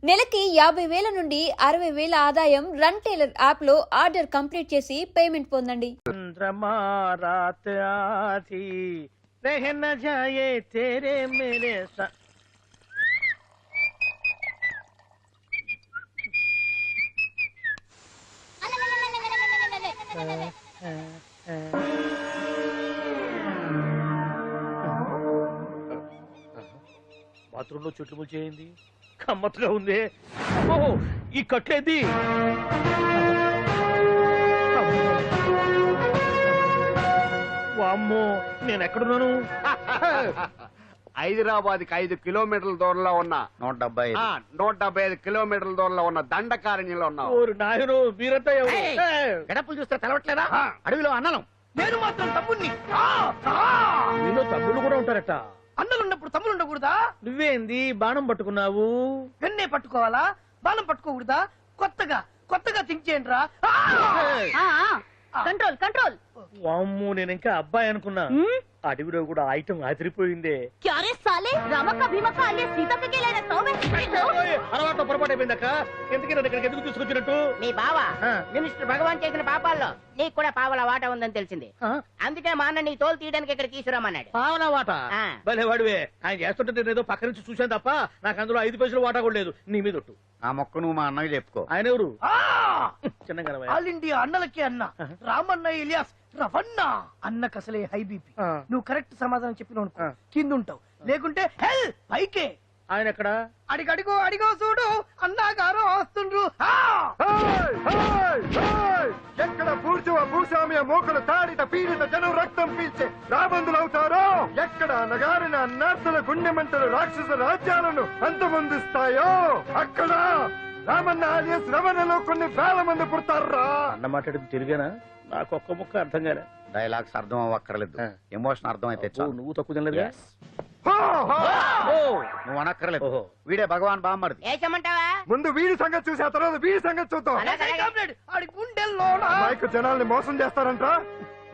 నెలకి 50,000 నుండి 60,000 ఆదాయం రన్ టైలర్ యాప్ లో ఆర్డర్ కంప్లీట్ చేసి పేమెంట్ పొందండి. चंद्रमा रात आधी रह न जाए तेरे मेरे साथ. బాత్రూంలో చుట్లు ముచ్చేయింది, గమ్మత్తుగా ఉంది. ఓ ఈ కట్లేది వామ్మో, నేను ఎక్కడున్నాను? హైదరాబాద్ కి 5 కిలోమీటర్ల దూరంలో ఉన్న 175 కిలోమీటర్ల దూరంలో ఉన్న దండకారణ్యంలో ఉన్నావు. ఓరు నాయను, మీరంతా ఎవరు? గడపలు చూస్తే తెలవట్లేదా? అడవిలో అన్నలం. నేను మాత్రం తమ్ముణ్ణి. మీలో తమ్ముళ్ళు కూడా ఉంటారట. అన్నలున్నప్పుడు తమ్ముడు ఉండకూడదా? నువ్వేంది బాణం పట్టుకున్నావు? వెన్నే పట్టుకోవాలా, బాణం పట్టుకోకూడదా? కొత్తగా థింక్ చేయండి రా. Control control. వామ్మో, నేను ఇంకా అబ్బాయి అనుకున్నా. అడవిలో కూడా ఐటమ్ ఆదిరిపోయిందే. क्या रे साले, रामक्का भीमक्का alias सीता के लिए रहता हूं मैं. అలవాటు పొరపాటు అయిపోయిందక్క. ఎందుకు నన్ను ఇక్కడికి ఎందుకు తీసుకొచ్చినట్టు? మీ బావ మినిస్టర్ భగవాన్ చేసిన పాపాల్లో నీకు కూడా పావల వాటా ఉందని తెలిసింది. అందుకే మా అన్న నీ తోలు తీయడానికి ఇక్కడ తీసుకురామన్నాడు. పావలా వాటా? ఆ. భలే వాడివే. ఆయన చేస్తుంటే నేను ఏదో పక్క నుంచి చూశాను తప్ప నాకు అందులో 5 పైసలు వాటా కూడా లేదు. నీ మీద ఒట్టు. ఆ మొక్క నువ్వు మా అన్నకి చెప్పుకో. ఆయన ఎవరు? చిన్నగా ఆల్ ఇండియా అన్నలకి అన్న రామన్న ఇలియాస్ రవన్న. అన్నకు అసలే హై బీపీ. నువ్వు కరెక్ట్ సమాధానం చెప్పిన కింద ఉంటావు, లేకుంటే హెల్ పైకే. ఆయన ఎక్కడ? అడిగో చూడు, అన్నగారు వస్తుండ్రు. ఎక్కడ భూస్వామ్య మోకలు తాడిత పీడిత జనం రక్తం పీల్చే రాబందులు అవుతారో, ఎక్కడ నగారిన నర్సుల గుండె మంటలు రాక్షస రాజ్యాలను అంతమొందిస్తాయో, అక్కడ రామన్న ఆలియస్ రమణలో కొన్ని వేల మంది పుడతారా. అన్న మాట్లాడింది తిరిగానా? నాకు ఒక్క ముక్క అర్థం కాలే. డైలాగ్స్ అర్థం అవ్వక్కర్లేదు, ఎమోషన్ అర్థం అయితే నువ్వు తక్కువ తినలేదుగా? నువ్వు అనక్కర్లేదు. వీడే భగవాన్ బామ్మర్ది. ఏచమంటావా? ముందు వీడి సంగతి చూసి ఆ తర్వాత వీడి సంగతి చూద్దాం. ఆడి గుండెల్లో మైకు జనాల్ని మోసం చేస్తారంట.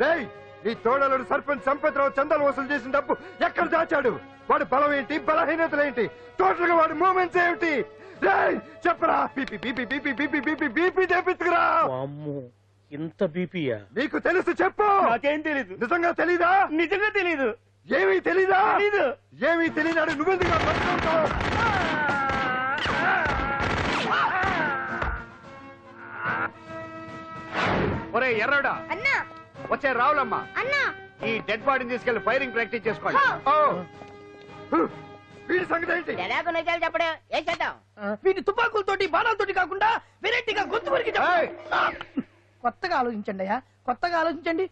రేయ్, నీ తోడలుడు సర్పంచ్ సంపత్రావు చందాలు వసూలు చేసిన డబ్బు ఎక్కడ దాచాడు? వాడి బలం ఏంటి, బలహీనతలేంటి, టోటల్ గా వాడి మూమెంట్స్ ఏమిటి? రేయ్ చెప్పరా. BP BP BP BP BP BP తెప్పించుకురా. ఇంత బీపీయా? నీకు తెలుసు చెప్పు. నాకేం తెలీదు. నిజంగా తెలీదా? నిజంగా తెలీదు. ఏమీ తెలీదా? తెలీదు. ఏమీ తెలియనాడు నువ్వెందుకు పట్టుకుంటావు? ఒరే ఎర్రడా, అన్నా వచ్చే రావులమ్మా, అన్నా ఈ డెడ్ బాడీని తీసుకెళ్లి ఫైరింగ్ ప్రాక్టీస్ చేసుకోండి. వీడి సంగతి ఏంటి? ఎలాగో నిజాలు చెప్పడు. ఏం చేద్దాం? వీటి తుపాకులతోటి బాణాలతోటి కాకుండా వెరైటీగా గొంతు వరకు కొత్తగా ఆలోచించండి అయ్యా, కొత్తగా ఆలోచించండి.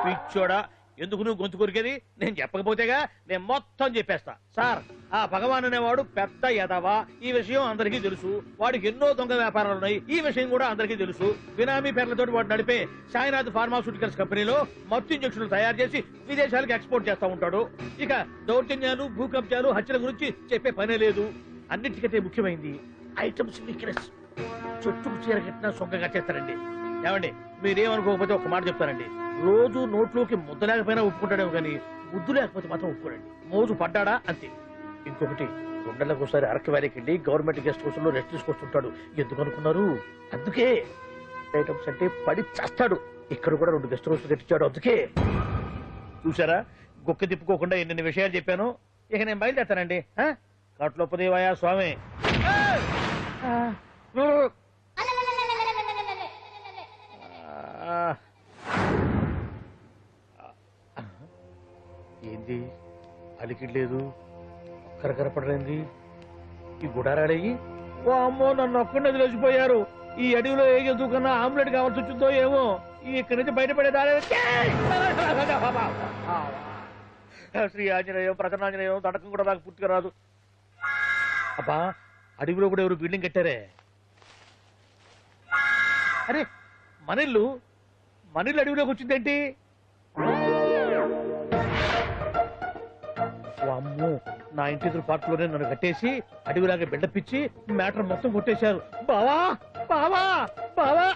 పిచ్చోడా, ఎందుకు నువ్వు గొంతు కొరికేది? నేను చెప్పకపోతేగా నేను మొత్తం చెప్పేస్తా. సార్, ఆ భగవాన్ అనేవాడు పెద్ద యదవా, ఈ విషయం అందరికీ తెలుసు. వాడికి ఎన్నో దొంగ వ్యాపారాలు ఉన్నాయి, ఈ విషయం కూడా అందరికీ తెలుసు. బినామీ పేర్లతో వాడు నడిపే సాయినాథ్ ఫార్మాస్యూటికల్స్ కంపెనీలో మత్తు ఇంజక్షన్లు తయారు చేసి విదేశాలకు ఎక్స్పోర్ట్ చేస్తా ఉంటాడు. ఇక దౌర్జన్యాలు, భూకబ్జాలు, హత్యల గురించి చెప్పే పనే లేదు. అన్నిటికంటే ముఖ్యమైంది ఐటమ్స్ వీక్నెస్. చుట్టూ చీర కట్టినా సొంగగా చేస్తారండి. ఏమండి, మీరేమనుకోకపోతే ఒక మాట చెప్తానండి. రోజు నోట్లోకి ముద్ద లేకపోయినా ఒప్పుకుంటాడేమో కానీ ముద్దు లేకపోతే మాత్రం ఒప్పుకోడండి. మోజు పడ్డాడా అంతే. ఇంకొకటి, 2 నెలలకు ఒకసారి అరకు వ్యాలీకి వెళ్ళి గవర్నమెంట్ గెస్ట్ హౌస్ లో రెస్ట్ తీసుకొస్తుంటాడు. ఎందుకు అనుకున్నారు? అందుకే. ఐటమ్స్ అంటే పడి చేస్తాడు. ఇక్కడ కూడా 2 గెస్ట్ హౌస్ కట్టించాడు. అందుకే. చూసారా, గొక్క తిప్పుకోకుండా ఎన్ని విషయాలు చెప్పాను. ఇక నేను బయలుదేరుతానండి. కట్లోపదేవాయా స్వామి. ఏంది అలికిడ్లేదు, ఒక్కరు కనపడలేంది? ఈ గుడారాడయ్యి ఓ అమ్మో, నన్ను ఒక్కడే వదిలేసిపోయారు. ఈ అడవిలో ఏ జంతువుకన్నా ఆమ్లెట్ కావాల్సి వచ్చిందో ఏమో. ఇక్కడి నుంచి బయటపడేదారే. శ్రీ ఆంజనేయం, ప్రసన్నాంజనేయం, తడకం కూడా నాకు పూర్తిగా రాదు. అబ్బా, అడవిలో కూడా ఎవరు బిల్డింగ్ కట్టారే? అరే, మనిల్లు అడవిలోకి వచ్చిందేంటి? అమ్మో, నా ఇంటి ఎదురు పార్ట్లోనే నన్ను కట్టేసి అడవిలాగా బిడ్డపిచ్చి మ్యాటర్ మొత్తం కొట్టేశారు. బావా బావా బావా.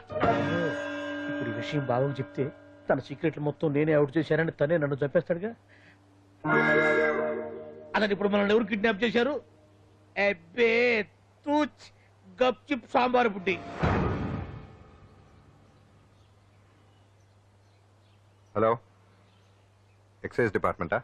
ఇప్పుడు ఈ విషయం బావకు చెప్తే తన సీక్రెట్లు మొత్తం నేనే అవుట్ చేశానని తనే నన్ను చంపేస్తాడుగా. అలాంటి ఇప్పుడు మనల్ని ఎవరు కిడ్నాప్ చేశారు? అబ్బే, తూచ్ గప్చిప్ సాంబార్ బుడ్డి. హలో, ఎక్సైజ్ డిపార్ట్మెంటా?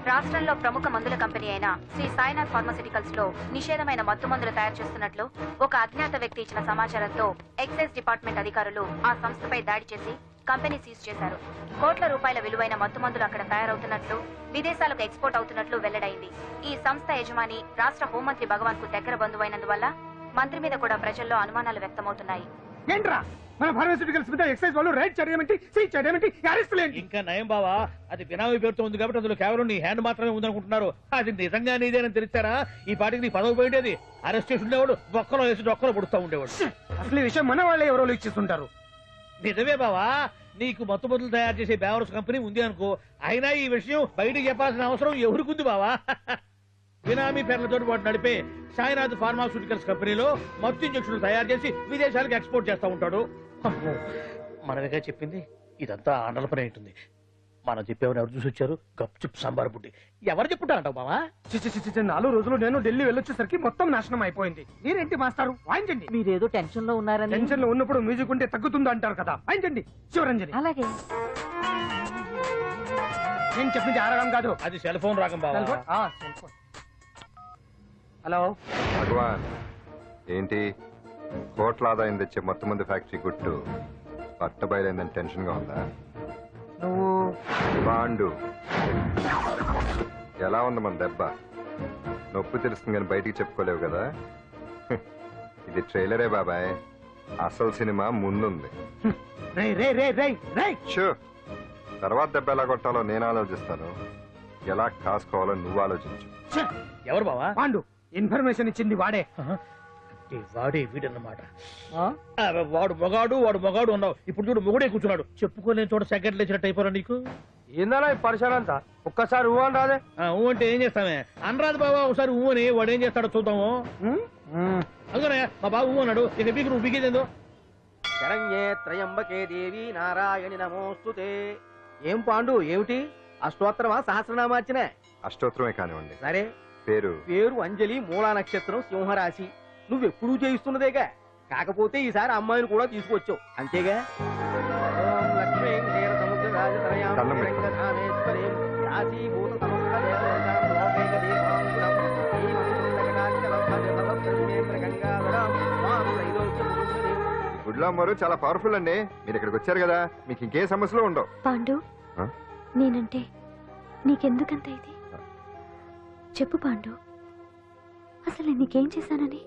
రాష్ట్రంలో ప్రముఖ మందుల కంపెనీ అయిన శ్రీ సాయినాథ్ ఫార్మాస్యూటికల్స్ లో నిషేధమైన మత్తు మందులు తయారు చేస్తున్నట్లు ఒక అజ్ఞాత వ్యక్తి ఇచ్చిన సమాచారంతో ఎక్సైజ్ డిపార్ట్మెంట్ అధికారులు ఆ సంస్థపై దాడి చేసి కంపెనీ సీజ్ చేశారు. కోట్ల రూపాయల విలువైన మత్తు మందులు అక్కడ తయారవుతున్నట్లు, విదేశాలకు ఎక్స్పోర్ట్ అవుతున్నట్లు వెల్లడైంది. ఈ సంస్థ యజమాని రాష్ట్ర హోంమంత్రి భగవాన్ కు దగ్గర బంధువైనందువల్ల మంత్రి మీద కూడా ప్రజల్లో అనుమానాలు వ్యక్తమవుతున్నాయి. ఏంట్రా మన ఫార్మాస్యూటికల్స్ మీద ఎక్సైజ్ వాళ్ళు రైడ్ చేయడమేంటి, సీజ్ చేయడమేంటి, అరెస్ట్ లేంటి? ఇంకా నయం బావా, అది బినామీ పేరుతో ఉంది కాబట్టి అందులో కేవలం నీ హ్యాండ్ మాత్రమే ఉందనుకుంటున్నారు. అది నిజంగా నీదేనని తెలిసారా ఈ పాటికి నీ పదవి పోయేది. అరెస్ట్ చేసి ఉండేవాడు బొక్కలో వేసి డొక్కలో పుడుతూ ఉండేవాడు. అసలు ఈ విషయం మన వాళ్ళే ఎవరో ఇచ్చేస్తుంటారు. నిజమే బావా, నీకు మత్తు మందులు తయారు చేసే బేవర్స్ కంపెనీ ఉంది అనుకో, అయినా ఈ విషయం బయటికి చెప్పాల్సిన అవసరం ఎవరికుంది బావా? బినామీ పేర్లతో వాడు నడిపే సాయినాథ్ ఫార్మాస్యూటికల్స్ కంపెనీలో మత్తు ఇంజక్షన్లు తయారు చేసి విదేశాలకు ఎక్స్పోర్ట్ చేస్తూ ఉంటాడు. అమ్మో, మనమేగా చెప్పింది, ఇదంతా ఆండల పని ఉంటుంది. మనం చెప్పేవారు ఎవరు చూసి వచ్చారు? గప్చుప్ సాంబార్ బుడ్డి. ఎవరు చెప్పుంటారంటావు బావా? 4 రోజులు నేను ఢిల్లీ వెళ్ళొచ్చేసరికి మొత్తం నాశనం అయిపోయింది. మీరేంటి మాస్టారు, వాయించండి. మీరేదో టెన్షన్ లో ఉన్నారని. టెన్షన్ లో ఉన్నప్పుడు మ్యూజిక్ ఉంటే తగ్గుతుందో అంటారు కదా, వాయించండి. శివరంజని, అలాగే. నేను చెప్పింది ఆరడం కాదు. అది సెల్ ఫోన్ రాగం బావా. Cell phone. హలో భగవాన్, ఏంటి కోట్ల ఆదాయం తెచ్చే మొత్తం మంది ఫ్యాక్టరీ గుట్టు పట్టబయలైందని టెన్షన్ గా ఉందా? నువ్వు బాండు, ఎలా ఉంది మన దెబ్బ? నొప్పి తెలుస్తుంది కానీ బయటికి చెప్పుకోలేవు కదా. ఇది ట్రైలరే బాబాయ్, అసలు సినిమా ముందుంది. రే రే రే రే రే షూ, తర్వాత దెబ్బ ఎలా కొట్టాలో నేను ఆలోచిస్తాను, ఎలా కాసుకోవాలో నువ్వు ఆలోచించు. ఎవరు బావా? పాండు, ఇన్ఫర్మేషన్ ఇచ్చింది వాడే. వాడే వీడన్నమాట. వాడు మొగాడు అన్నావు, ఇప్పుడు చూడు మొగుడే కూర్చున్నాడు. చెప్పుకోలేని చోట సెకండ్ లేచినట్టు అయిపోరా నీకు. ఏందన్నా ఈ పరిసరం అంతా? ఒక్కసారి ఊ అని రాదే. ఊ అంటే ఏం చేస్తామే? అనరాదు బాబా, ఒకసారి ఊ అని. వాడు ఏం చేస్తాడో చూద్దాము. అందుకనే మా బాబు ఊ అన్నాడు, ఇక బీకు నువ్వు బీకేదేందో. శరణ్యే త్రయంబకే దేవి నారాయణి నమోస్తుతే. ఏం పాండు, ఏమిటి అష్టోత్తరమా సహస్రనామార్చన? అష్టోత్తరమే కానివ్వండి. సరే, పేరు పేరు అంజలి, మూలా నక్షత్రం, సింహరాశి. నువ్వెప్పుడూ చేయిస్తున్నదేగా, కాకపోతే ఈసారి అమ్మాయిని కూడా తీసుకొచ్చావు అంతేగా. ఓం లక్ష్మీం క్షీరసముద్రరాజతనయాం దండం పెట్టు. శ్రీరంగధామేశ్వరీం రాశీభూత సమస్త దేవతాం లోకైక దీపాంకురం శ్రీమంతుష్టకటాక్షరం భజ గంగాధరం మాం త్రైలోక్యముకుంజనీం. గుడ్లా అమ్మారు చాలా పవర్ఫుల్ అండి. మీరు ఇక్కడికి వచ్చారు కదా, మీకు ఇంకే సమస్యలు ఉండవు. పాండు, ఆ? నేనంటే నీకెందుకంత ఇది? చెప్పు పాండు, అసలు నేను నీకేం చేశానని?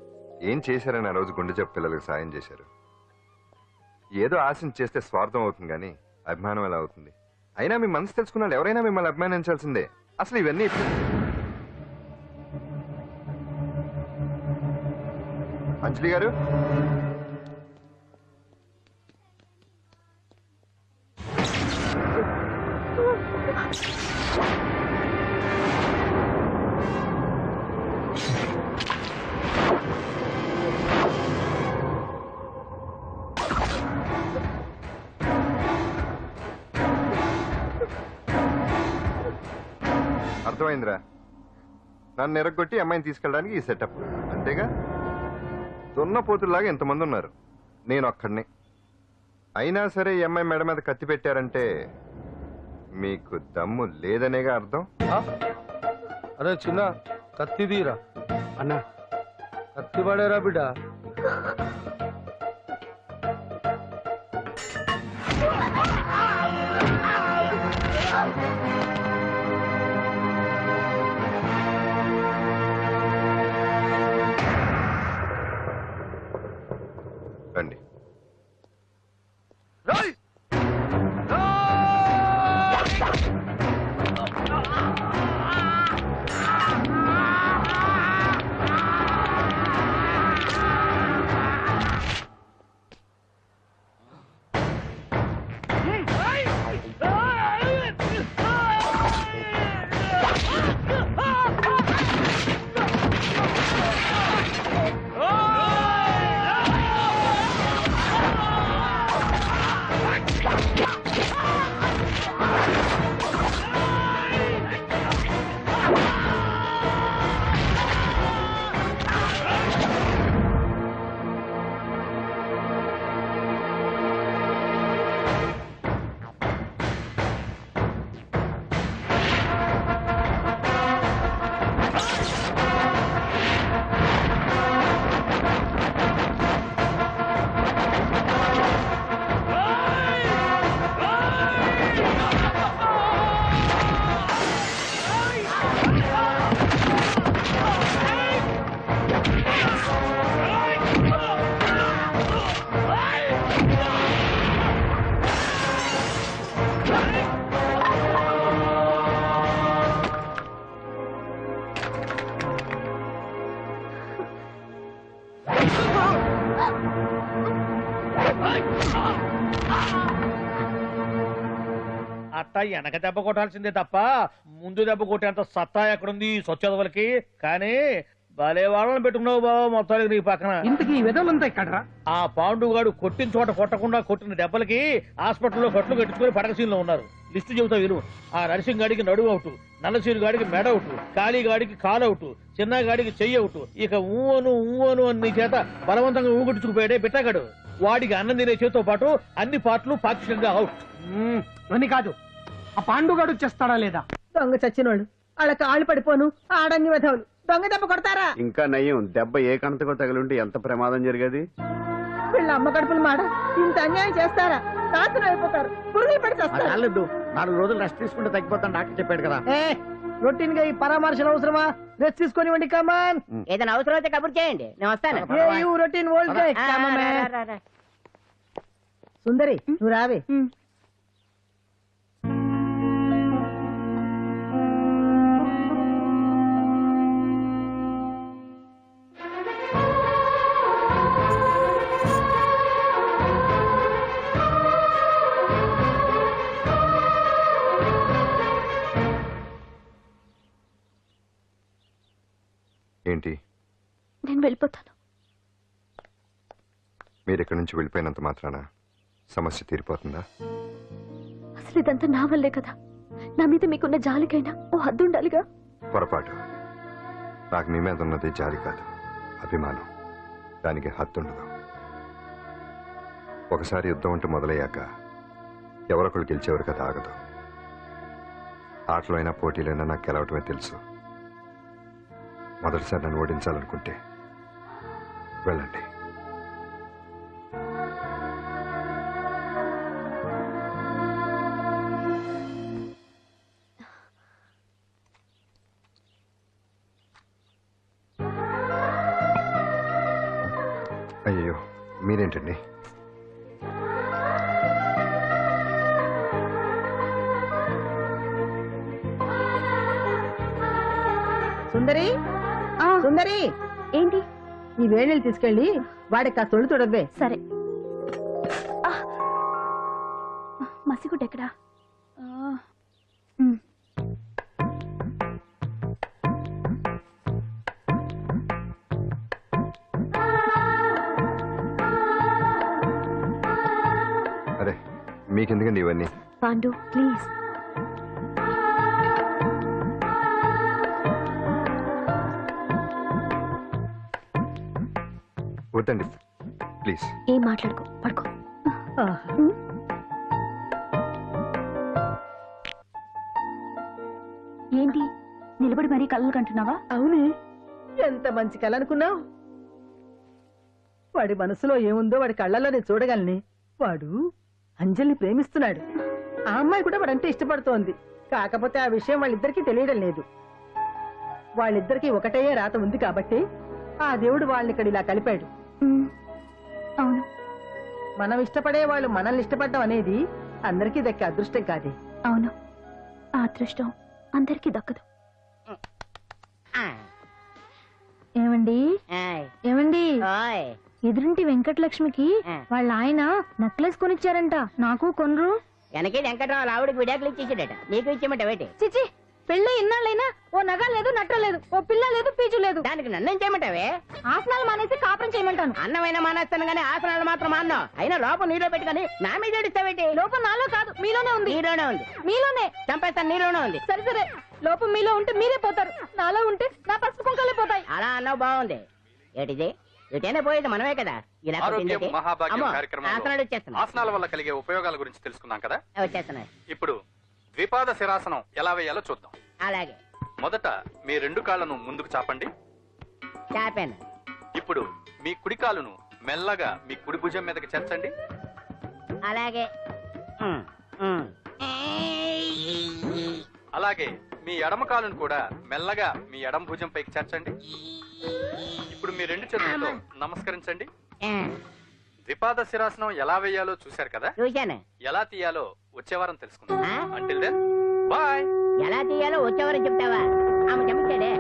ఏం చేశారని ఆ రోజు గుండె జబ్బు పిల్లలకు సాయం చేశారు. ఏదో ఆశించి చేస్తే స్వార్థం అవుతుంది కానీ అభిమానం ఎలా అవుతుంది? అయినా మీ మనసు తెలుసుకున్నాడు ఎవరైనా మిమ్మల్ని అభిమానించాల్సిందే. అసలు ఇవన్నీ అంజలి గారు, అర్థమైందిరా? నన్ను ఎరగొట్టి అమ్మాయిని తీసుకెళ్ళడానికి ఈ సెటప్ అంతేగా? దున్నపోతుల్లాగా ఎంతమంది ఉన్నారు, నేను ఒక్కడిని. అయినా సరే ఈ అమ్మాయి మెడ మీద కత్తి పెట్టారంటే మీకు దమ్ము లేదనేగా అర్థం. అరే చిన్న కత్తి తీరా అన్నా, కత్తి పడేరా బిడ్డ. రండి. అట్ట వెనక దెబ్బ కొట్టాల్సిందే తప్ప ముందు దెబ్బ కొట్టేంత సత్తా ఎక్కడుంది ఈ సొచ్చదవలకి. కానీ భలే వాళ్ళని పెట్టుకున్నావు బాబా మొత్తానికి నీ పక్కన. ఇంతకీ ఈ విధంగా ఇక్కడ ఆ పాండుగాడు కొట్టిన చోట కొట్టకుండా కొట్టిన దెబ్బలకి హాస్పిటల్లో కట్లు కట్టించుకుని పడకసీన్లో ఉన్నారు. లిస్టు చెబుతా విను. ఆ నరసింగ్ గాడికి నడువు అవుట్, నల్లసీరు గాడికి మెడ అవుట్, కాళీ గాడికి కాలు అవుట్, చిన్న గాడికి చెయ్యి అవుట్. ఇక ఊవను అని నీ చేత బలవంతంగా ఊగొట్టుకుపోయాడే బిట్టగాడు. వాడికి అన్నం తినే చేతితో పాటు అన్ని పార్ట్లు పాక్షికంగా అవుట్. అని కాదు, ఆ పాండుగాడు చేస్తాడా లేదా? దొంగ చచ్చినోళ్ళు వాళ్ళ కాళ్ళు పడిపోను ఆడన్ని విధవులు దొంగ దెబ్బ కొడతారా? ఇంకా నయ్యం, దెబ్బ ఏ కణతకో తగిలింటే ఎంత ప్రమాదం జరిగేది. వీళ్ళ అమ్మ కడుపులు మాట ఇంత అన్యాయం చేస్తారా? నాశనం అయిపోతారు, పురుగులు పడి చేస్తారు. 4 రోజులు రెస్ట్ తీసుకుంటే తగ్గిపోతాను డాక్టర్ చెప్పాడు కదా. రొటీన్ గా ఈ పరామర్శలు అవసరమా? రెస్ట్ తీసుకొని కమాన్. ఏదైనా అవసరం అయితే కబుర్ చేయండి, నేను వస్తాను. రొటీన్ ఓల్డ్ సుందరి నువ్వు రావే. ఏంటి నేను వెళ్ళిపోతాను. మీరు ఇక్కడి నుంచి వెళ్ళిపోయినంత మాత్రాన సమస్య తీరిపోతుందా? అసలు ఇదంతా నా వల్లే కదా. నా మీద మీకున్న జాలికైనా ఓ హద్దు ఉండాలిగా. పొరపాటు. నాకు మీ మీద ఉన్నది జాలి కాదు, అభిమానం. దానికి హద్దుండదు. ఒకసారి యుద్ధం అంటూ మొదలయ్యాక ఎవరొకళ్ళు గెలిచేవారు కదా ఆగదు. ఆటలో అయినా పోటీలైనా నాకు గెలవటమే తెలుసు. మొదటిసారి నన్ను ఓడించాలనుకుంటే వెళ్ళండి. అయ్యో మీరేంటండి? సుందరి సుందరి, ఏంటి? ఈ వేణీలు తీసుకెళ్ళి వాడికి ఆ తొలి తొడవే. సరే. మసిగుడ్డ ఎక్కడా? అరే మీకెందుకండి ఇవన్నీ? పాండు ప్లీజ్. వద్దండి ప్లీజ్. ఏం మాట్లాడుకో, పడుకో. ఏంటి నిలబడి మరీ కళ్ళు కంటున్నావా? అవునే, ఎంత మంచి కళ అనుకున్నావు. వాడి మనసులో ఏముందో వాడి కళ్ళల్లో నేను చూడగలని. వాడు అంజలిని ప్రేమిస్తున్నాడు. ఆ అమ్మాయి కూడా వాడంటే ఇష్టపడుతోంది. కాకపోతే ఆ విషయం వాళ్ళిద్దరికీ తెలియడం లేదు. వాళ్ళిద్దరికీ ఒకటే రాత ఉంది కాబట్టి ఆ దేవుడు వాళ్ళని ఇక్కడ ఇలా కలిపాడు. అవును, మనం ఇష్టపడే వాళ్ళు మనల్ని ఇష్టపడడం అనేది అందరికీ దక్కే అదృష్టం కాదే. అవును, ఆ అదృష్టం అందరికీ దక్కదు. ఏమండి ఏమండి, ఎదురింటి వెంకటలక్ష్మికి వాళ్ళ ఆయన నెక్లెస్ కొనిచ్చారంట. నాకు కొనరు. వెనకే వెంకటరావు ఆవిడకి విడాకులు ఇచ్చేసాడట, నీకు ఇచ్చేమంటావేటి? చిచి, పెళ్ళి ఇన్నాళ్ళైనా ఓ నగ లేదు, నట్ట లేదు, ఓ పిల్ల లేదు, పీచు లేదు. దానికి నన్నేం చేయమంటావే? ఆసనాలు మానేసి కాపురం చేయమంటాను. అన్నమైనా మానేస్తాను గానీ ఆసనాలు మాత్రం మాన్నో. అయినా లోపం నీలో పెట్టుకొని నా మీద ఏడుస్తావేటి? లోపం నాలో కాదు, మీలోనే ఉంది. నీలోనే ఉంది. మీలోనే చంపేస్తాను, నీలోనే ఉంది. సరే సరే, లోపం మీలో ఉంటే మీరే పోతారు, నాలో ఉంటే నా పసుపు కుంకాలే పోతాయి. అలా అన్నావు, బాగుంది. ఏటిది? ఎటైనా పోయేది మనమే కదా. ఇలా ఆరోగ్యం మహాభాగ్యం అమ్మో, కార్యక్రమంలో ఆసనాలు వచ్చేస్తున్నాయి. ఆసనాల వల్ల కలిగే ఉపయోగాల గురించి తెలుసుకున్నాం కదా. వచ్చేస్తున్నాయి. ఇప్పుడు ద్విపాద శిరాసనం ఎలా వేయాలో చూద్దాం. అలాగే మొదట మీ 2 కాళ్ళను ముందుకు చాపండి. చాపాను. ఇప్పుడు మీ కుడి కాలును మెల్లగా మీ కుడి భుజం మీదకి చేర్చండి. అలాగే. అలాగే మీ ఎడమ కాలును కూడా మెల్లగా మీ ఎడమ భుజం పైకి చేర్చండి. ఇప్పుడు మీ రెండు చేతులతో నమస్కరించండి. ద్విపాద శిరాసనం ఎలా వేయాలో చూశారు కదా, చూశాను. ఎలా తీయాలో వచ్చే వారం తెలుసుకుందాం. Until then bye. ఎలా తీయాలో వచ్చేవారని చెప్తావా? ఆమె చెప్తాడే.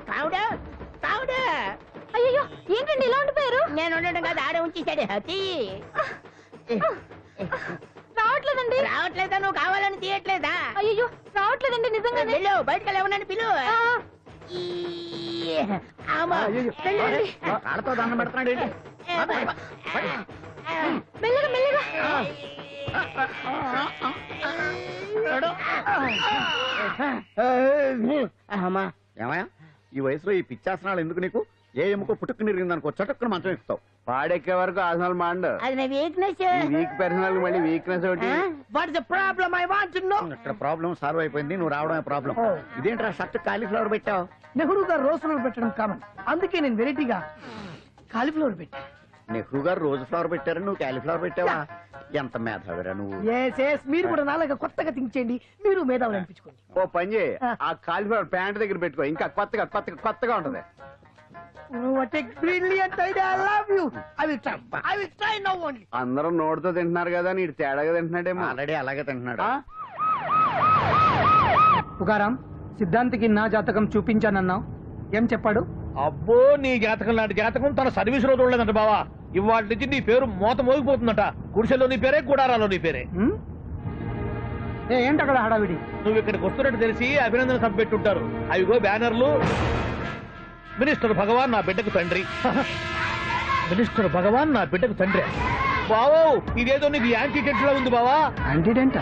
కావుడా కావుడా. అయ్యో ఏంటండి ఇలా ఉండిపోయారు? నేను ఉండడం కాదు, ఆడే ఉంచేశాడు. రావట్లేదండి. రావట్లేదా? నువ్వు కావాలని తీయట్లేదా? అయ్యో రావట్లేదండి నిజంగానే. వెళ్ళు, బయటకు వెళ్ళవనని పిలు. ఆడతో దండం పెడుతున్నాడు ఏంటి? మెల్లగా మెల్లగా. అమ్మా ఏమయ్యా, ఈ వయసులో ఈ పిచ్చాసనాలు ఎందుకు నీకు? ఏ ఎముకో పుట్టుకు నిరిగిందనుకో చటుక్కున మంచం ఎక్కుతావు. పాడెక్కే వరకు ఆసనాలు మాండు. అది నా వీక్నెస్. వీక్ పర్సనల్ మళ్ళీ వీక్నెస్ ఒకటి. What's the problem? I want to know. ఇక్కడ ప్రాబ్లం సాల్వ్ అయిపోయింది, నువ్వు రావడమే ప్రాబ్లం. ఇదేంట్రా షర్ట్ కాలీఫ్లవర్ పెట్టావు? నెహ్రూ గారు రోజ్ ఫ్లవర్ పెట్టడం కామన్, అందుకే నేను వెరైటీగా కాలీఫ్లవర్ పెట్టా. నెహ్రూ గారు రోజు ఫ్లవర్ పెట్టారు, నువ్వు కాలీఫ్లవర్ పెట్టావా? ఎంత మేధావిరా నువ్వు. మీరు కూడా నాలాగా కొత్తగా థింక్ చేయండి, మీరు మేధావులు అనిపించుకోండి. ఓ పని చేయి, ఆ కాలీఫ్లవర్ ప్యాంట్ దగ్గర పెట్టుకో, ఇంకా కొత్తగా ఉంటది. What a brilliant idea! I love you. I will try now only. అందరూ నోటితో తింటున్నారు కదా, నీడు తేడాగా తింటున్నాడేమో. ఆల్రెడీ అలాగే తింటున్నాడు. పుకారాం, సిద్ధాంతికి నా జాతకం చూపించానన్నావు, ఏం చెప్పాడు? అబ్బో, నీ జాతకం లాంటి జాతకం తన సర్వీస్ లో చూడలేదంట బావా. ఇవాళ నుంచి నీ పేరు మోత మోగిపోతుందట. గుడిసెలో నీ పేరే, గుడారాలో నీ పేరే. ఏంటి అక్కడ హడావిడి? నువ్వు ఇక్కడికి వస్తున్నట్టు తెలిసి అభినందన సభ పెట్టుంటారు. అవిగో బ్యానర్లు. మినిస్టర్ భగవాన్ నా బిడ్డకు తండ్రి. మినిస్టర్ భగవాన్ నా బిడ్డకు తండ్రి. బావో, ఇదేదో నీకు యాంటీటెంట్ లో ఉంది బావా. యాంటీటెంట్?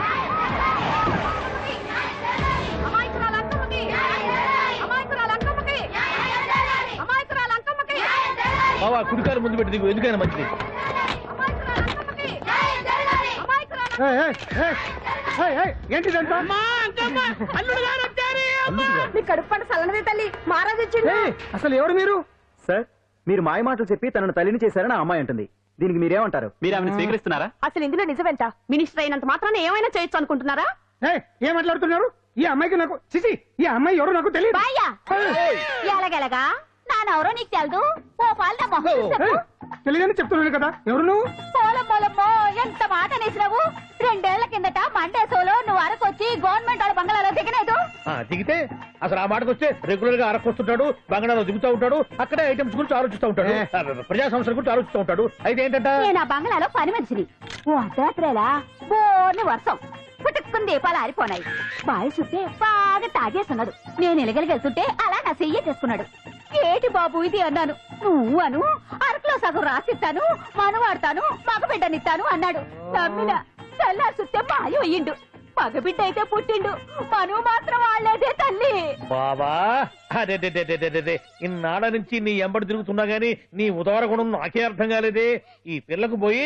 బావా, కుడికారు ముందు పెట్టి దిగు, ఎందుకైనా మంచిది. ఏంటిదంట? మీ కడుపు పంట సల్లనదే తల్లి, మహారాజు వచ్చిండు. అసలు ఎవరు మీరు? సార్, మీరు మాయ మాటలు చెప్పి తనను తల్లిని చేశారని ఆ అమ్మాయి అంటుంది. దీనికి మీరేమంటారు? మీరు ఆమెను స్వీకరిస్తున్నారా? అసలు ఇందులో నిజమేంట? మినిస్టర్ అయినంత మాత్రాన ఏమైనా చేయొచ్చు అనుకుంటున్నారా? ఏం మాట్లాడుతున్నారు? ఈ అమ్మాయికి నాకు చిసి, ఈ అమ్మాయి ఎవరు నాకు తెలియదు. ఎలాగెలగా నానెవరో నీకు తెలదు. ఓ పాలన మొహం చెప్పు. తెలియదని చెప్తున్నాను కదా, ఎవరు నువ్వు? పోలమ్మో ఎంత మాట అనేసినావు. 2 ఏళ్ల కిందట మండే సోలో నువ్వు అరకొచ్చి గవర్నమెంట్ వాళ్ళ బంగాళాలో దిగలేదు. దిగితే అసలు ఆ మాటకు వస్తే రెగ్యులర్ గా అరకొస్తుంటాడు, బంగాళాలో దిగుతూ ఉంటాడు, అక్కడే ఐటమ్స్ గురించి ఆలోచిస్తూ ఉంటాడు, ప్రజా సంస్థల గురించి ఆలోచిస్తూ ఉంటాడు. అయితే ఏంటంట, నేను ఆ బంగాళాలో పని మనిషిని. ఓ అర్ధరాత్రేలా బోర్ని వర్షం పుట్టుకుని దీపాలు ఆరిపోనాయి. బాయి చుట్టే బాగా తాగేస్తున్నాడు. నేను ఎలగలిగెళ్తుంటే అలా నా చెయ్యి చేసుకున్నాడు. ఏటి బాబు ఇది అన్నాను. నువ్వు అను, అరకులో సగం రాసిస్తాను, మనవాడతాను, మగబిడ్డనిస్తాను అన్నాడు. నమ్మిన తెల్లారి చుట్టే మాయ అయ్యిండు. మగబిడ్డ అయితే పుట్టిండు, మనువు మాత్రం వాళ్ళేదే తల్లి. బాబా అదే ఇన్నాళ్ళ నుంచి నీ ఎంబడి తిరుగుతున్నా గానీ నీ ఉదార గుణం నాకే అర్థం కాలేదే. ఈ పిల్లకు పోయి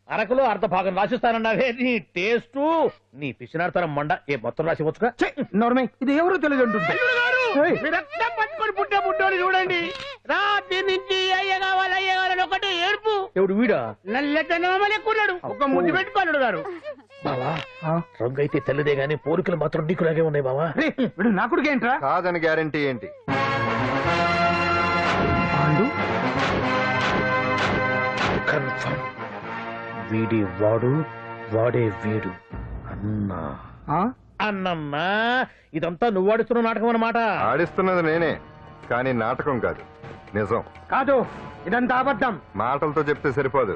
అరకులో అర్ధ భాగం రాసిస్తానన్నావే, నీ టేస్టు నీ పిచ్చినాడతనం మండ. ఏ మొత్తం రాసివచ్చుగా. నోర్మై, ఇది ఎవరు తెలియదు అంటుంది. పట్టుకొని పుట్టే పుట్టోని చూడండి. రాత్రి నుంచి అయ్య కావాలని ఒకటి ఏడుపు. ఎవడు వీడా? నల్లెట్టనమని ఎక్కున్నాడు. ఒక ముద్దు పెట్టుకోడు గారు. బావా, రంగు అయితే తెల్లదే గానీ పోలికలు మాత్రం నీకులాగే ఉన్నాయి బావా. వీడు నా కొడుకు ఏంట్రా? కాదని గ్యారంటీ ఏంటి? కన్ఫర్మ్. వీడి వాడు, వాడే వీడు. అన్నా అన్నమ్మా, ఇదంతా నువ్వు ఆడిస్తున్న నాటకం అన్నమాట. ఆడిస్తున్నది నేనే, కానీ నాటకం కాదు, నిజం. కాదు, ఇదంతా అబద్ధం. మాటలతో చెప్తే సరిపోదు,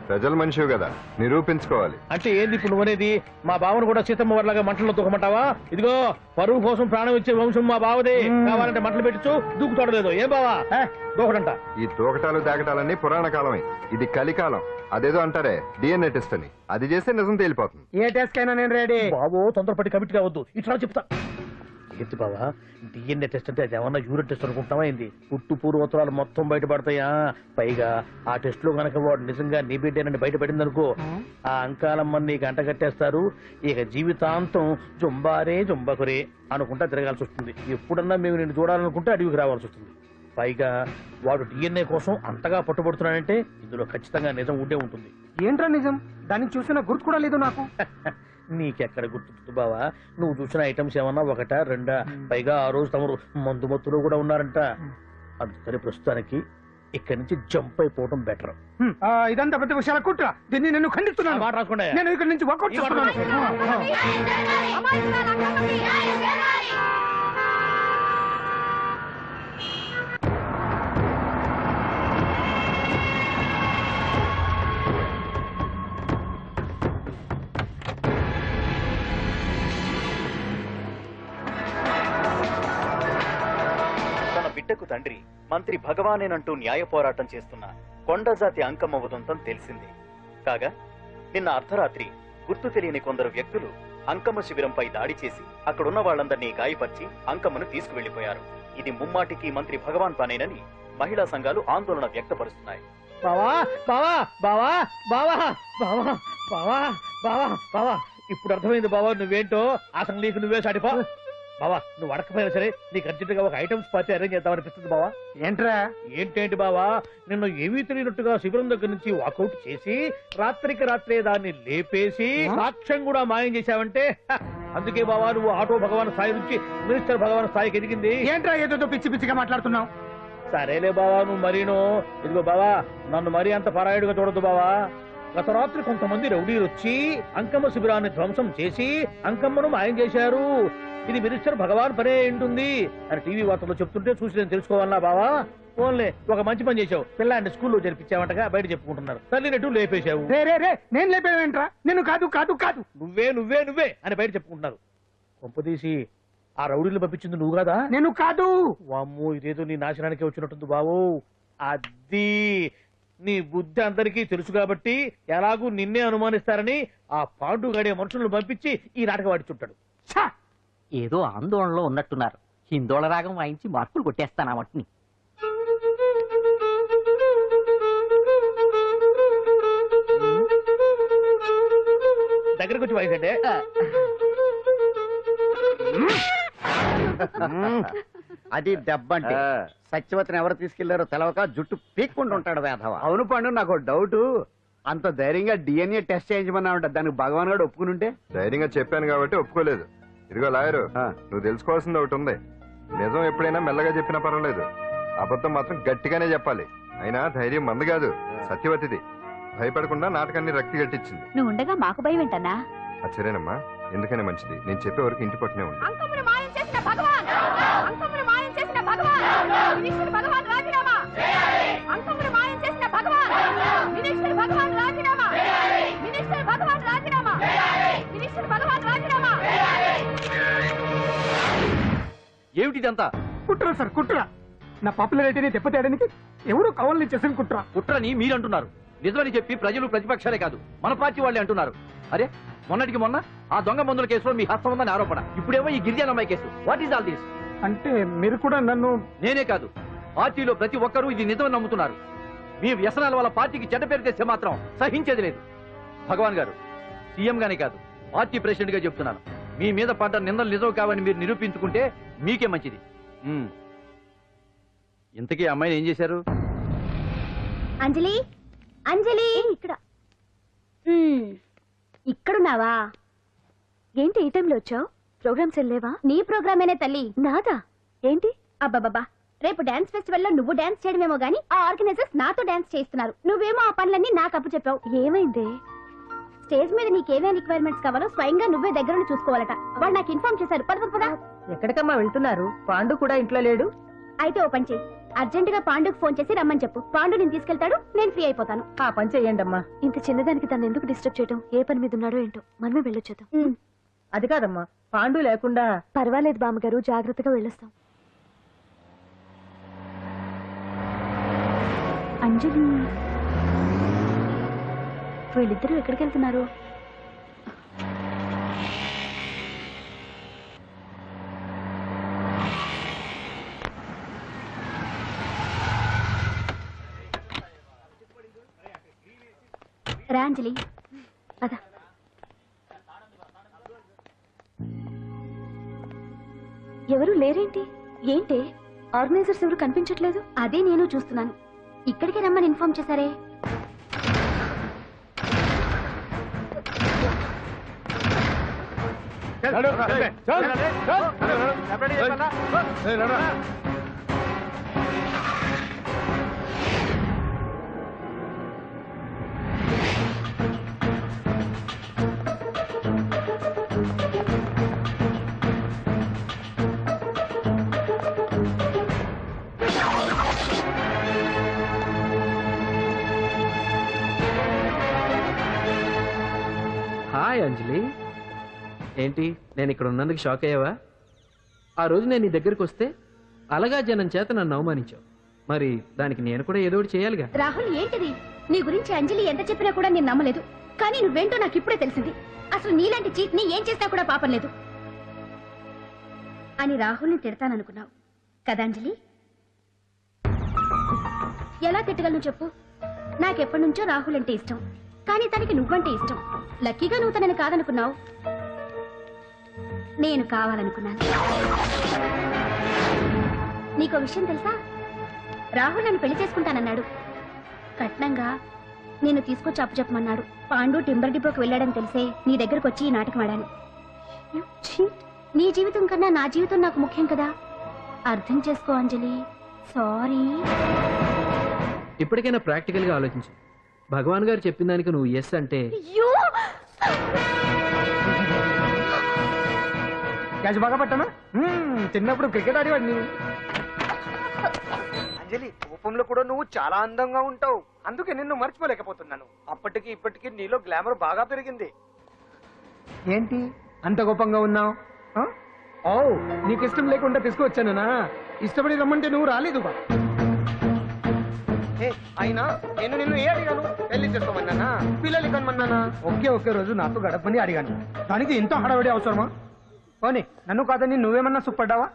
ప్రజల మనిషివి కదా, నిరూపించుకోవాలి. అంటే ఏంది ఇప్పుడు నువ్వనేది? మా బావను కూడా సీతమ్మ వారిలాగా మంటల్లో తొక్కమంటావా? ఇదిగో పరువు కోసం ప్రాణం ఇచ్చే వంశం మా బావదే. కావాలంటే మంటలు పెట్టచ్చు, దూకుతోడలేదు. ఏం బావా దూకడంట? ఈ దూకటాలు దాకటాలన్నీ పురాణ కాలమే, ఇది కలికాలం. అదేదో అంటారే డిఎన్ఏ టెస్ట్ అని, అది చేస్తే నిజం తేలిపోతుంది. ఏ టెస్ట్ కైనా నేను రెడీ. బాబో, తొందరపడి కమిట్ కావద్దు, ఇట్లా చెప్తా. ఏంటి బావా, డిఎన్ఏ టెస్ట్ అంటే అది ఏమన్నా యూరిన్ టెస్ట్ అనుకుంటావా ఏంది? పుట్టు పూర్వోత్తరాలు మొత్తం బయటపడతాయా? పైగా ఆ టెస్ట్ లో గనక వాడు నిజంగా నీ బిడ్డేనని బయటపడింది అనుకో, ఆ అంకాలమ్మని నీకు అంట కట్టేస్తారు. ఇక జీవితాంతం జుంబారే జుంబకురే అనుకుంటా తిరగాల్సి వస్తుంది. ఎప్పుడన్నా మేము నిన్ను చూడాలనుకుంటే అడవికి రావాల్సి వస్తుంది. పైగా వాడు డిఎన్ఏ కోసం అంతగా పట్టుబడుతున్నాడంటే ఇందులో ఖచ్చితంగా నిజం ఉండే ఉంటుంది. ఏంట్రా నిజం? దాన్ని చూసిన గుర్తు కూడా లేదు నాకు. నీకెక్కడ గుర్తుంది బావా? నువ్వు చూసిన ఐటమ్స్ ఏమన్నా ఒకటా రెండా? పైగా ఆ రోజు తమరు మందు మత్తులో కూడా ఉన్నారంట. అందుకని ప్రస్తుతానికి ఇక్కడి నుంచి జంప్ అయిపోవడం బెటర్. ఇదంతా పెద్ద విషయాల కుట్ర. దీన్ని నేను ఖండిస్తున్నాను. మాట రాసుకోండి. నేను ఇక్కడి నుంచి వర్కౌట్ చేస్తున్నాను. తన బిడ్డకు తండ్రి మంత్రి భగవానేనంటూ న్యాయ పోరాటం చేస్తున్న కొండజాతి అంకమ్మ ఉదంతం తెలిసింది. కాగా నిన్న అర్ధరాత్రి గుర్తు తెలియని కొందరు వ్యక్తులు అంకమ్మ శిబిరంపై దాడి చేసి అక్కడున్న వాళ్లందరినీ గాయపరిచి అంకమ్మను తీసుకువెళ్లిపోయారు. ఇది ముమ్మాటికి మంత్రి భగవాన్ పనేనని మహిళా సంఘాలు ఆందోళన వ్యక్తపరుస్తున్నాయి. బావా బావా బావా బావా బావా బావా బావా బావా ఇప్పుడు అర్థమైంది బావా నువ్వేంటో. అసలు నీకు నువ్వే సాటిపో బావా. నువ్వు అడకపోయినా సరే నీకు అర్జెంట్ గా ఒక ఐటమ్స్ పార్టీ అరేంజ్ చేద్దామనిపిస్తుంది బావా. ఏంట్రా? ఏంటేంటి బావా, నిన్ను ఏమీ తెలియనట్టుగా శిబిరం దగ్గర నుంచి వాకౌట్ చేసి రాత్రికి రాత్రే దాన్ని లేపేసి సాక్ష్యం కూడా మాయం చేశావంటే అందుకే బావా నువ్వు ఆటో భగవాన్ స్థాయి నుంచి మినిస్టర్ భగవాన్ స్థాయికి ఎదిగింది. ఏంట్రా ఏదో పిచ్చి పిచ్చిగా మాట్లాడుతున్నావు? సరేలే బావా నువ్వు మరీను. ఇదిగో బావా నన్ను మరీ అంత పరాయుడుగా చూడద్దు బావా. గత రాత్రి కొంతమంది రౌడీలు వచ్చి అంకమ్మ శిబిరాన్ని ధ్వంసం చేసి అంకమ్మను మాయం చేశారు. ఇది మినిస్టర్ భగవాన్ పనే ఉంటుంది అని టీవీ వార్తల్లో చెప్తుంటే చూసి నేను తెలుసుకోవాలన్నా బావా. ఓన్లే ఒక మంచి పని చేశావు. పిల్లాన్ని స్కూల్లో జరిపించావంటగా బయట చెప్పుకుంటున్నారు. తల్లినట్టు లేపేశావు. నేను లేపేవేంట్రా? నేను కాదు కాదు కాదు నువ్వే నువ్వే నువ్వే అని బయట చెప్పుకుంటున్నారు. కొంపదీసి ఆ రౌడీలు పంపించింది నువ్వు కదా? నేను కాదు. వామ్మో ఇదేదో నీ నాశనానికి వచ్చినట్టుంది బావు. అది నీ బుద్ధి అందరికీ తెలుసు కాబట్టి ఎలాగూ నిన్నే అనుమానిస్తారని ఆ పాండు గడే మనుషులను పంపించి ఈ నాటకం ఆడిచుంటాడు. ఏదో ఆందోళనలో ఉన్నట్టున్నారు. హిందోళ రాగం వాయించి మార్కులు కొట్టేస్తాను ఆ మట్టిని. దగ్గరకు వచ్చి వాయించండి. అది దెబ్బంటే సత్యవతిని ఎవరు తీసుకెళ్లారో తెలవక జుట్టు పీక్కుంటుంటాడు వేధవ. అవును పండు, నాకు డౌట్. అంత ధైర్యంగా డిఎన్ఏ టెస్ట్ చేయించమన్నా ఉంటా. దానికి భగవాన్ గారు ఒప్పుకుని ఉంటే ధైర్యంగా చెప్పాను కాబట్టి ఒప్పుకోలేదు. ఇదిగో లాయరు, నువ్వు తెలుసుకోవాల్సింది ఒకటి ఉంది. నిజం ఎప్పుడైనా మెల్లగా చెప్పినా పర్వాలేదు, అబద్ధం మాత్రం గట్టిగానే చెప్పాలి. అయినా ధైర్యం మంది కాదు, సత్యవతిది. భయపడకుండా నాటకాన్ని రక్తి గట్టించింది. నువ్వు ఉండగా మాకు భయం ఏంటన్నా? సరేనమ్మా, ఎందుకనే మంచిది. నేను చెప్పే వరకు ఇంటి పట్టునే ఉంది. అంకమ్మను మాయం చేసిన భగవాన్! అంకమ్మను మాయం చేసిన భగవాన్! మినిస్టర్ భగవాన్ రాజీనామా! అంకమ్మను మాయం చేసిన భగవాన్! మినిస్టర్ భగవాన్ రాజీనామా! మినిస్టర్ భగవాన్ రాజీనామా! మినిస్టర్ భగవాన్ రాజీనామా! ఏమిటిదంతా? కుట్ర సార్, కుట్ర. నా పాపులారిటీని దెబ్బతేయడానికి ఎవరు కావాలని చేసిన కుట్ర. కుట్రని మీరంటున్నారు. నిజమని చెప్పి ప్రజలు ప్రతిపక్షాలే కాదు మన పార్టీ వాళ్ళే అంటున్నారు. అరే మొన్నటికి మొన్న ఆ దొంగ మందుల కేసులో మీ హస్తం ఉందని ఆరోపణ. ఇప్పుడేమో ఈ గిరిజన అమ్మాయి case. What is all this? అంటే మీరు కూడా నన్ను... నేనే కాదు, పార్టీలో ప్రతి ఒక్కరూ ఇది నిజమని నమ్ముతున్నారు. మీ వ్యసనాల వల్ల పార్టీకి చెడ్డ పేరు తెస్తే మాత్రం సహించేది లేదు. భగవాన్ గారు, సీఎం గానే కాదు పార్టీ ప్రెసిడెంట్ గా చెప్తున్నాను. మీ మీద పడ్డ నిందలు నిజం కావని మీరు నిరూపించుకుంటే మీకే మంచిది. ఇంతకీ అమ్మాయిని ఏం చేశారు? అంజలి, అంజలి, ఇక్కడ ఇక్కడున్నావా? ఏంటి ఈ టైంలో వచ్చావు? ప్రోగ్రామ్స్ వెళ్ళేవా? నీ ప్రోగ్రామేనే తల్లి. నాదా? ఏంటి? అబ్బాబాబా, రేపు డాన్స్ ఫెస్టివల్ లో నువ్వు డాన్స్ చేయడమేమో గానీ ఆ ఆర్గనైజర్స్ నాతో డాన్స్ చేస్తున్నారు. నువ్వేమో ఆ పనులన్నీ నాకు అప్పు చెప్పావు. ఏమైంది? స్టేజ్ మీద నీకేమేం రిక్వైర్మెంట్స్ కావాలో స్వయంగా నువ్వే దగ్గర చూసుకోవాలట. వాళ్ళు నాకు ఇన్ఫార్మ్ చేశారు. పద. ఎక్కడికమ్మా వెళ్తున్నారు? పాండు కూడా ఇంట్లో లేడు. అయితే ఓ పని చేయి, అర్జెంట్ గా పాండుకు ఫోన్ చేసి రమ్మని చెప్పు. పాండు నేను తీసుకెళ్తాడు, నేను ఫ్రీ అయిపోతాను. ఆ పని చెయ్యండి అమ్మా. ఇంత చిన్నదానికి తను ఎందుకు డిస్టర్బ్ చేయడం? ఏ పని మీద ఉన్నాడో ఏంటో, మనమే వెళ్ళొచ్చేద్దాం. అది కాదమ్మా, పాండు లేకుండా... పర్వాలేదు బామ్మగారు, జాగ్రత్తగా వెళ్ళొస్తాం. అంజలి, వీళ్ళిద్దరూ ఎక్కడికి వెళ్తున్నారు? రా అంజలి, పద. ఎవరు లేరేంటి? ఏంటి ఆర్గనైజర్స్ ఎవరు కనిపించట్లేదు? అదే నేను చూస్తున్నాను. ఇక్కడికి రమ్మని ఇన్ఫార్మ్ చేశారే. హాయ్ అంజలి, ఏంటి నేను ఇక్కడ ఉన్నందుకు షాక్ అయ్యావా? ఆ రోజు నేను నీ దగ్గరికి వస్తే అలగా జనం చేత నన్ను అవమానించావు. మరి దానికి నేను కూడా ఏదో ఒకటి చేయాలిగా. రాహుల్, ఏంటిది? నీ గురించి అంజలి ఎంత చెప్పినా కూడా నేను నమ్మలేదు. కానీ నువ్వేంటో నాకు ఇప్పుడే తెలిసింది. అసలు నీలాంటి చీట్ ని ఏం చేసినా కూడా పాపం లేదు అని రాహుల్ని తిడతాననుకున్నావు కదా అంజలి? ఎలా తిట్టగలను చెప్పు? నాకెప్పటి నుంచో రాహుల్ అంటే ఇష్టం, కానీ తనకి నువ్వంటే ఇష్టం. లక్కీగా నువ్వు తనని కాదనుకున్నావు, నేను కావాలనుకున్నాను. నీకో విషయం తెలుసా? రాహుల్ నన్ను పెళ్లి చేసుకుంటానన్నాడు. కట్నంగా నేను తీసుకొచ్చి అప్పు చెప్పమన్నాడు. పాండు టింబర్ డిపోకి వెళ్ళాడని తెలిసే నీ దగ్గరకు వచ్చి ఈ నాటకం ఆడాను. నీ జీవితం కన్నా నా జీవితం నాకు ముఖ్యం కదా, అర్థం చేసుకో అంజలి. సారీ. ఇప్పటికైనా ప్రాక్టికల్ గా ఆలోచించు. భగవాన్ గారు చెప్పిన దానికి నువ్వు ఎస్ అంటే క్యాచ్ బాగా పట్టానా? చిన్నప్పుడు క్రికెట్ ఆడేవాడిని. అంజలి, కోపంలో కూడా నువ్వు చాలా అందంగా ఉంటావు, అందుకే నిన్ను మర్చిపోలేకపోతున్నాను. అప్పటికి ఇప్పటికి నీలో గ్లామర్ బాగా పెరిగింది. ఏంటి అంత కోపంగా ఉన్నావు? ఓ, నీకు ఇష్టం లేకుండా తీసుకువచ్చానా? ఇష్టపడి రమ్మంటే నువ్వు రాలేదుగా. అయినా నేను నిన్ను ఏ అడిగాను? పెళ్లి చేసుకోమన్నానా, పిల్లలు కనమన్నానా? ఒకే రోజు నాతో గడపని అడిగాను, దానికి ఇంత హడావిడి అవసరమా? పోనీ నన్ను కాదని నువ్వేమన్నా సుప్పడ్డావా?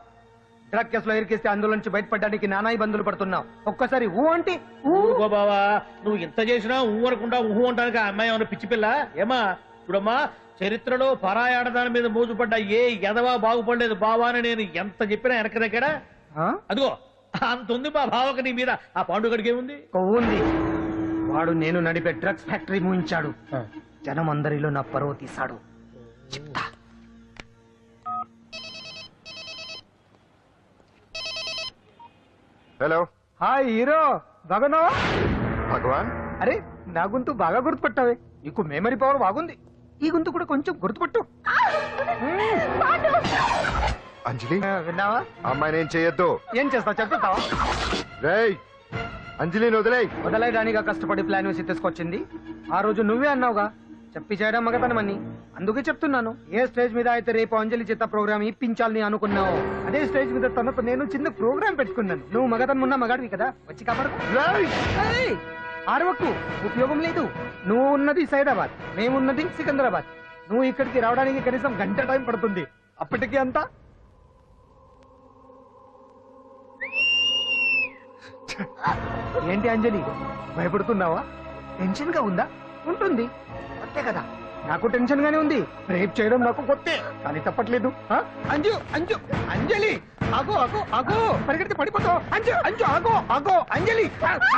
డ్రగ్ కేసులో ఇరికిస్తే అందులో నుంచి బయటపడడానికి నానా ఇబ్బందులు పడుతున్నావు. ఒక్కసారి ఊ అంటే ఊరుకో బావా, నువ్వు ఇంత చేసినా ఊ అనుకుంటా ఊహు అంటానికి ఆ అమ్మాయి ఏమన్నా పిచ్చి పిల్ల ఏమా? చూడమ్మా, చరిత్రలో పరాయాడదాని మీద మోజుపడ్డ ఏ ఎదవా బాగుపడలేదు బావా అని నేను ఎంత చెప్పినా వెనక దగ్గర. అదిగో అంత ఉంది మా బావకు నీ మీద. ఆ పాండుగడికి ఏముంది? కొవ్వుంది. వాడు నేను నడిపే డ్రగ్స్ ఫ్యాక్టరీ మూయించాడు. జనం అందరిలో నా పరువు తీశాడు. చెప్తా. హలో, హాయ్ హీరో, బాగున్నావా? భగవాన్. అరే, నా గొంతు బాగా గుర్తుపట్టావే. నీకు మెమరీ పవర్ బాగుంది. ఈ గొంతు కూడా కొంచెం గుర్తుపట్టు. అంజలి, విన్నావా? అమ్మాయిని ఏం చేయొద్దు. ఏం చేస్తావు చెప్తావా? రేయ్, అంజలిని వదిలేయ్. వదలయడానిగా కష్టపడి ప్లాన్ వేసి తీసుకొచ్చింది. ఆ రోజు నువ్వే అన్నావుగా, చెప్పి చేయడం మగతనమని. అందుకే చెప్తున్నాను. ఏ స్టేజ్ మీద అయితే రేపు అంజలి చేత ప్రోగ్రామ్ ఇప్పించాలని అనుకున్నావు, అదే స్టేజ్ మీద తనతో నేను చిన్న ప్రోగ్రామ్ పెట్టుకున్నాను. నువ్వు మగతనం ఉన్న మగాడివి కదా, వచ్చి కాపాడు. ఆరవకు, ఉపయోగం లేదు. నువ్వు ఉన్నది సైదాబాద్, మేమున్నది సికింద్రాబాద్. నువ్వు ఇక్కడికి రావడానికి కనీసం గంట టైం పడుతుంది. అప్పటికి అంతా ఏంటి అంజలి, భయపడుతున్నావా? టెన్షన్ గా ఉందా? ఉంటుంది, కొత్తే కదా. నాకు టెన్షన్ గానే ఉంది. రేప్ చేయడం నాకు కొత్తే, కానీ తప్పట్లేదు. అంజు అంజు అంజలి, ఆగో ఆగో ఆగో, పరిగెడితే పడిపోతావు. అంజు అంజు ఆగో ఆగో అంజలి.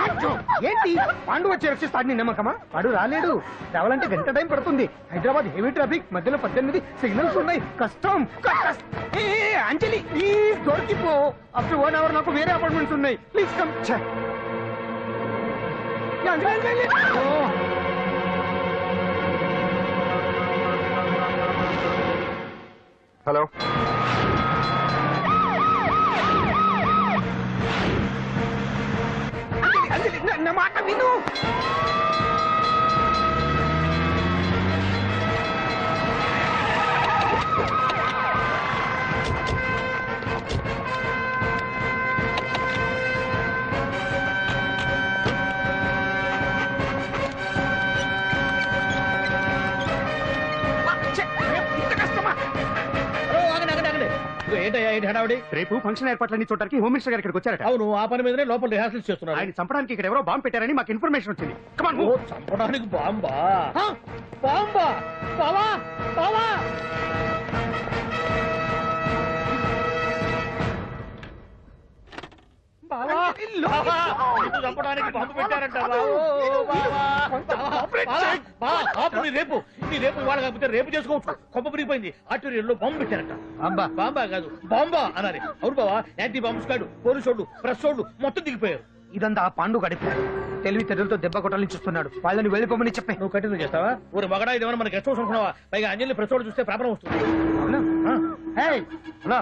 అంజు, ఏంటి పాండు వచ్చి రక్షిస్తాడు నీ నమ్మకమా? వాడు రాలేడు. రావాలంటే గంట టైం పడుతుంది. హైదరాబాద్ హెవీ ట్రాఫిక్, మధ్యలో 18 సిగ్నల్స్ ఉన్నాయి. కష్టం. అంజలి ప్లీజ్ దొరికిపో. ఆఫ్టర్ 1 hour నాకు వేరే అపార్ట్మెంట్స్ ఉన్నాయి. Please come. హలో, నా మాట విను. ఏంటయ్యా ఏంటి హడావిడి? రేపు ఫంక్షన్ ఏర్పాట్లన్నీ చూడడానికి హోమ్ మినిస్టర్ గారు ఇక్కడికి వచ్చారట. అవును, ఆ పని మీదనే లోపల రిహార్సల్స్ చేస్తున్నారు. ఆయన చంపడానికి ఇక్కడ ఎవరో బాంబు పెట్టారని మాకు ఇన్ఫర్మేషన్ వచ్చింది. ఓ, చంపడానికి బాంబా? బాంబా? బావా బావా, బావా, నిన్ను చంపడానికి బాంబు పెట్టారంట రేపు ఇవాళ కాకపోతే రేపు చేసుకోవచ్చు. కొమ్మ మునిగిపోయింది. ఆర్టీరియల్లో బాంబు పెట్టారంట. బాంబా కాదు బాంబా అనాలి. అవును బావా, యాంటీ బాంబు స్క్వాడ్, పోలీసు వాళ్ళు, ప్రెస్ వాళ్ళు మొత్తం దిగిపోయారు. ఇదంతా ఆ పాండు గడిపి తెలివి తెరులతో దెబ్బ కొట్టాలని చూస్తున్నాడు. వాళ్ళని వెళ్ళిపోమని చెప్పే. నువ్వు కంటిన్యూ చేస్తావా? ఊరి మగడా ఇదేమన్నా మనకి గెస్ట్ హౌస్ అనుకున్నావా? పైగా అంజలి ప్రెస్ వాళ్ళు చూస్తే ప్రాబ్లం వస్తుంది. అవునా? ఏయ్, అన్నా,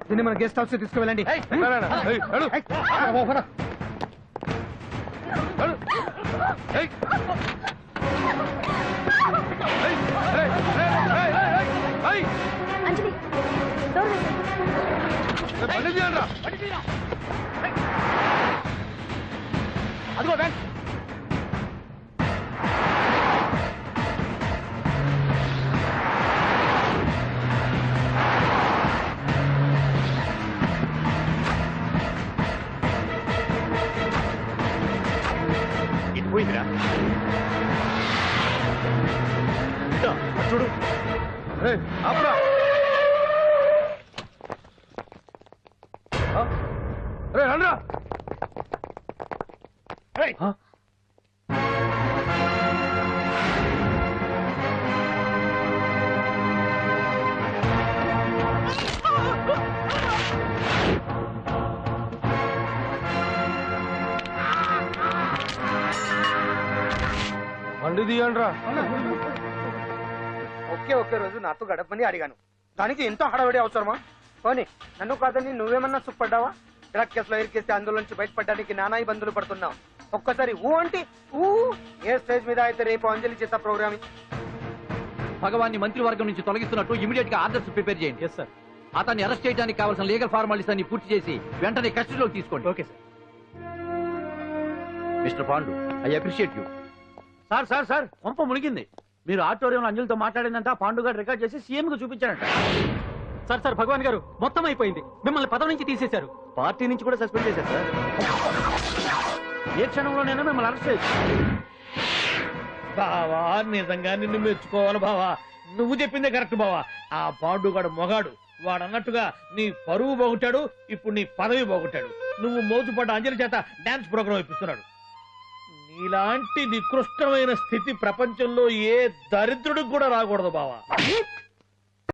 దీన్ని మన గెస్ట్ హౌస్ తీసుకువెళ్ళండి. అంజలి డోర్ వేసేయ్. అదిగో బ్యాంక్. ఇది పోయిందిరా. ఇదో, అటు చూడు. ఆపురా. రండ్రా. బండి తీయండి రా. ఒకే రోజు నాతో గడపని అడిగాను. దానికి ఎంతో హడావిడి అవసరమా? పోనీ నన్ను కాదని నువ్వేమన్నా సుఖపడ్డావా? డ్రగ్ కేసులో ఇరికేస్తే అందులో నుంచి బయటపడడానికి నానా ఇబ్బందులు పడుతున్నావు. ఒక్కసారి ఊ అంటే ఊ. ఏ స్టేజ్ మీద అయితే రేపు అంజలి చేత ప్రోగ్రామ్ భగవాన్ని మంత్రివర్గం నుంచి తొలగిస్తున్నట్టు ఇమీడియట్ గా ఆర్డర్స్ ప్రిపేర్ చేయండి. Yes sir. అతన్ని అరెస్ట్ చేయడానికి కావాల్సిన లీగల్ ఫార్మాలిటీస్ అన్ని పూర్తి చేసి వెంటనే కస్టడీలోకి తీసుకోండి. Okay sir. Mister Pandu, I appreciate you. Sir sir sir కొంప మునిగింది. మీరు ఆడిటోరియంలో అంజలితో మాట్లాడిందంట పాండు గారు రికార్డ్ చేసి సీఎం కు చూపించారంట. సార్ సార్ భగవాన్ గారు మొత్తం అయిపోయింది. మిమ్మల్ని పదవి నుంచి తీసేశారు. పార్టీ నుంచి కూడా సస్పెండ్ చేశారు సార్. ఏ క్షణంలోనైనా మిమ్మల్ని అరెస్ట్ చేయొచ్చు. బావా, నిజంగా నిన్ను మెచ్చుకోవాలి బావా. నువ్వు చెప్పిందే కరెక్ట్ బావా. ఆ పాండుగాడు మొగాడు. వాడు అన్నట్టుగా నీ పరువు పోగొట్టాడు, ఇప్పుడు నీ పదవి పోగొట్టాడు. నువ్వు మోజుపడ్డ అంజలి చేత డాన్స్ ప్రోగ్రామ్ ఇప్పిస్తున్నాడు. నీలాంటి నికృష్టమైన స్థితి ప్రపంచంలో ఏ దరిద్రుడికి కూడా రాకూడదు బావా.